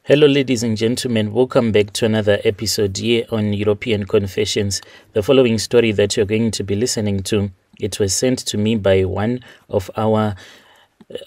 Hello, ladies and gentlemen. Welcome back to another episode here on European Confessions. The following story that you're going to be listening to, it was sent to me by one of our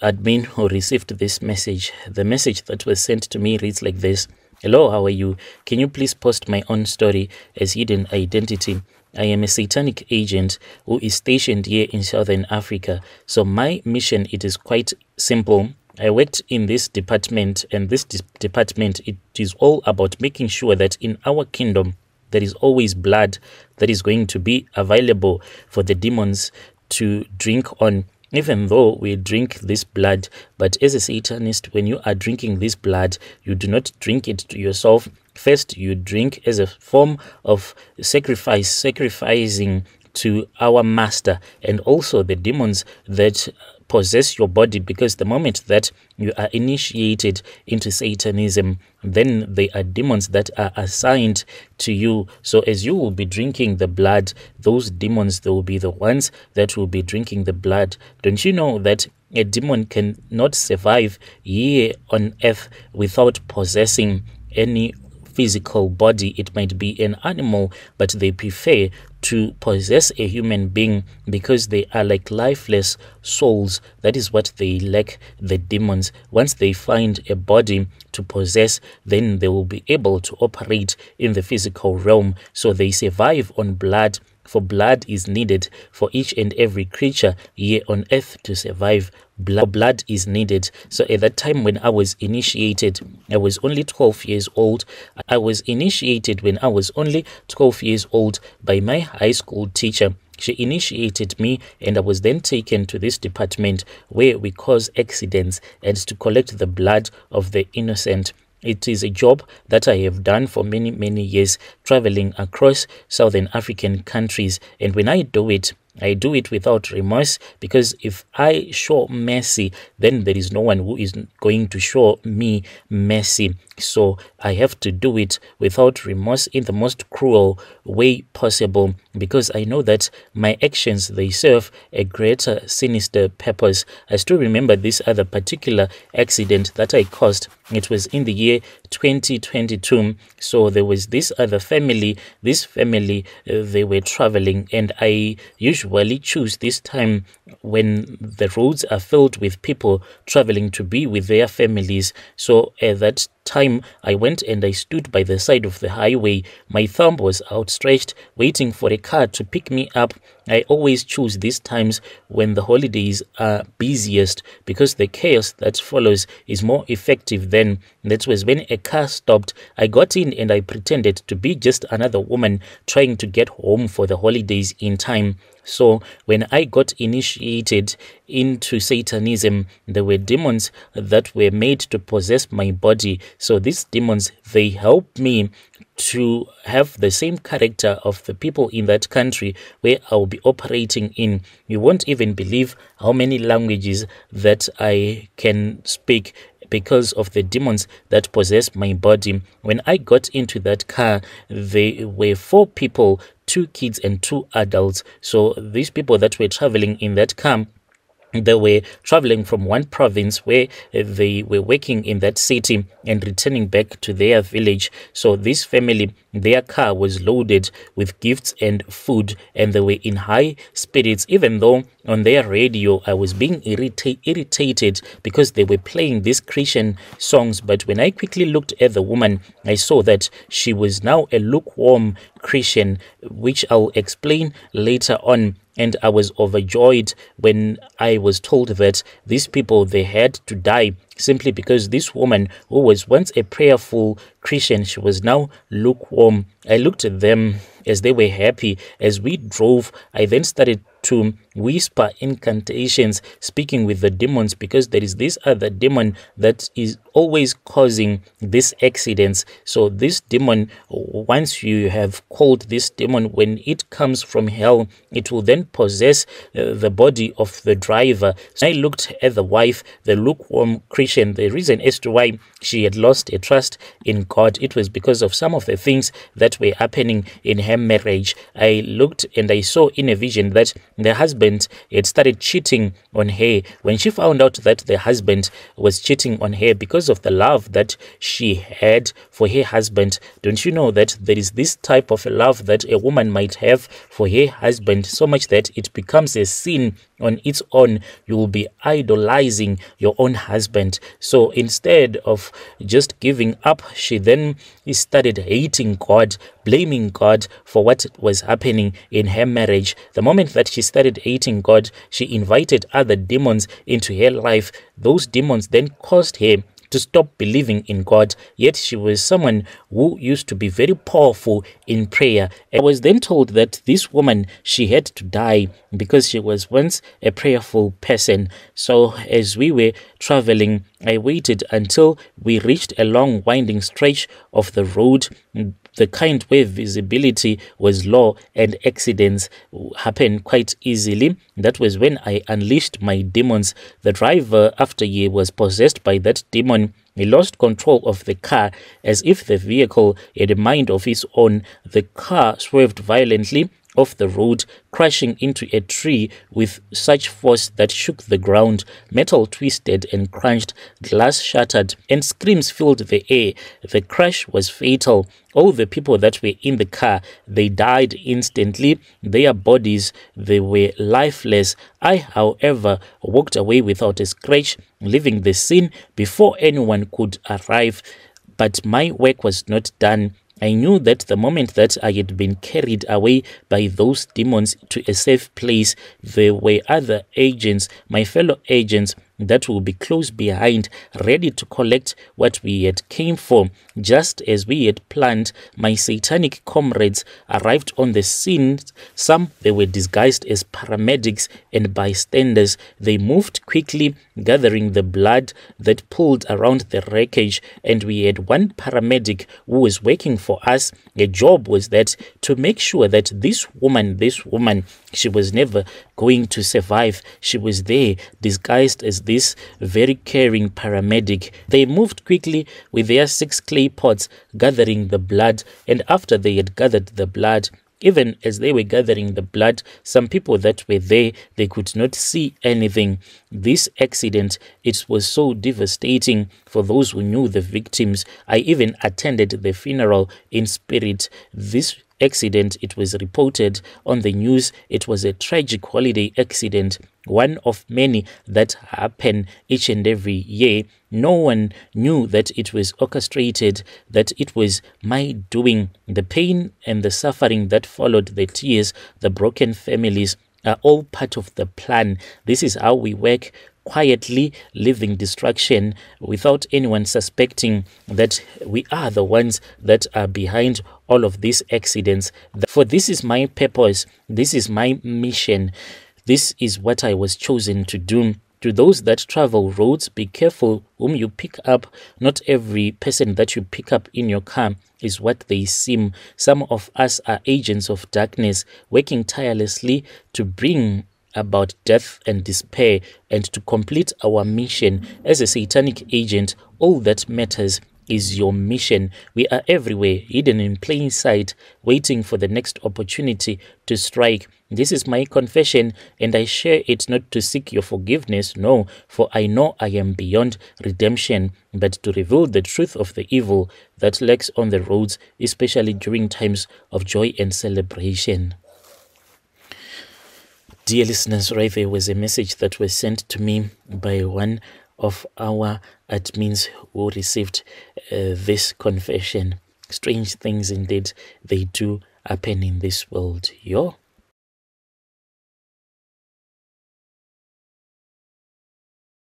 admin who received this message. The message that was sent to me reads like this. Hello, how are you? Can you please post my own story as hidden identity? I am a satanic agent who is stationed here in Southern Africa. So my mission, it is quite simple. I worked in this department, and this department, it is all about making sure that in our kingdom, there is always blood that is going to be available for the demons to drink on. Even though we drink this blood, but as a Satanist, when you are drinking this blood, you do not drink it to yourself. First, you drink as a form of sacrificing to our master and also the demons that possess your body, because the moment that you are initiated into Satanism, then they are demons that are assigned to you. So as you will be drinking the blood, those demons, they will be the ones that will be drinking the blood. Don't you know that a demon cannot survive here on earth without possessing any physical body? It might be an animal, but they prefer to possess a human being because they are like lifeless souls. That is what they lack, the demons. Once they find a body to possess, then they will be able to operate in the physical realm. So they survive on blood, for blood is needed for each and every creature here on earth to survive. Blood is needed. So at that time when I was initiated, I was only 12 years old. I was initiated when I was only 12 years old by my high school teacher. She initiated me, and I was then taken to this department where we cause accidents and to collect the blood of the innocent. It is a job that I have done for many years, traveling across Southern African countries. And when I do it without remorse, because if I show mercy, then there is no one who is going to show me mercy. So I have to do it without remorse in the most cruel way possible, because I know that my actions, they serve a greater sinister purpose. I still remember this other particular accident that I caused. It was in the year 2022. So there was this other family. This family, they were traveling, and I usually choose this time when the roads are filled with people traveling to be with their families. So at that time, I went and I stood by the side of the highway. My thumb was outstretched, waiting for a car to pick me up. I always choose these times when the holidays are busiest, because the chaos that follows is more effective then. That was when a car stopped. I got in and I pretended to be just another woman trying to get home for the holidays in time. So when I got initiated into Satanism, there were demons that were made to possess my body. So these demons, they help me to have the same character of the people in that country where I'll be operating in. You won't even believe how many languages that I can speak because of the demons that possess my body. When I got into that car, there were 4 people, 2 kids and 2 adults. So these people that were traveling in that car, they were traveling from one province where they were working in that city and returning back to their village. So this family, their car was loaded with gifts and food, and they were in high spirits, even though on their radio I was being irritated because they were playing these Christian songs. But when I quickly looked at the woman, I saw that she was now a lukewarm Christian, which I'll explain later on. And I was overjoyed when I was told that these people, they had to die simply because this woman, who was once a prayerful Christian, she was now lukewarm. I looked at them as they were happy. As we drove, I then started to whisper incantations, speaking with the demons, because there is this other demon that is always causing these accidents. So this demon, once you have called this demon, when it comes from hell, it will then possess the body of the driver. So I looked at the wife, the lukewarm Christian, confession, the reason as to why she had lost her trust in God, it was because of some of the things that were happening in her marriage. I looked and I saw in a vision that the husband had started cheating on her. When she found out that the husband was cheating on her because of the love that she had for her husband, don't you know that there is this type of love that a woman might have for her husband, so much that it becomes a sin on its own. You will be idolizing your own husband. So instead of just giving up, she then started hating God, blaming God for what was happening in her marriage. The moment that she started hating God, she invited other demons into her life. Those demons then caused her to stop believing in God. Yet she was someone who used to be very powerful in prayer. I was then told that this woman, she had to die because she was once a prayerful person. So as we were traveling, I waited until we reached a long winding stretch of the road, the kind where visibility was low and accidents happen quite easily. That was when I unleashed my demons. The driver, after he was possessed by that demon, he lost control of the car as if the vehicle had a mind of its own. The car swerved violently off the road, crashing into a tree with such force that shook the ground. Metal twisted and crunched, glass shattered, and screams filled the air. The crash was fatal. All the people that were in the car, they died instantly. Their bodies, they were lifeless. I, however, walked away without a scratch, leaving the scene before anyone could arrive. But my work was not done. I knew that the moment that I had been carried away by those demons to a safe place, there were other agents, my fellow agents, that will be close behind, ready to collect what we had came for. Just as we had planned, my satanic comrades arrived on the scene. Some, they were disguised as paramedics and bystanders. They moved quickly, gathering the blood that pooled around the wreckage, and we had one paramedic who was working for us. The job was that to make sure that this woman, she was never going to survive. She was there disguised as this very caring paramedic. They moved quickly with their 6 clay pots, gathering the blood, and after they had gathered the blood, even as they were gathering the blood, some people that were there, they could not see anything. This accident, it was so devastating for those who knew the victims. I even attended the funeral in spirit. This accident, it was reported on the news. It was a tragic holiday accident, one of many that happen each and every year. No one knew that it was orchestrated, that it was my doing. The pain and the suffering that followed, the tears, the broken families, are all part of the plan. This is how we work, quietly living destruction without anyone suspecting that we are the ones that are behind all of these accidents. For this is my purpose, this is my mission, this is what I was chosen to do. To those that travel roads, be careful whom you pick up. Not every person that you pick up in your car is what they seem. Some of us are agents of darkness, working tirelessly to bring about death and despair, and to complete our mission as a satanic agent. All that matters is your mission. We are everywhere, hidden in plain sight, waiting for the next opportunity to strike. This is my confession, and I share it not to seek your forgiveness, no, for I know I am beyond redemption, but to reveal the truth of the evil that lurks on the roads, especially during times of joy and celebration. Dear listeners, right there was a message that was sent to me by one of our admins who received this confession. Strange things indeed, they do happen in this world. Yo.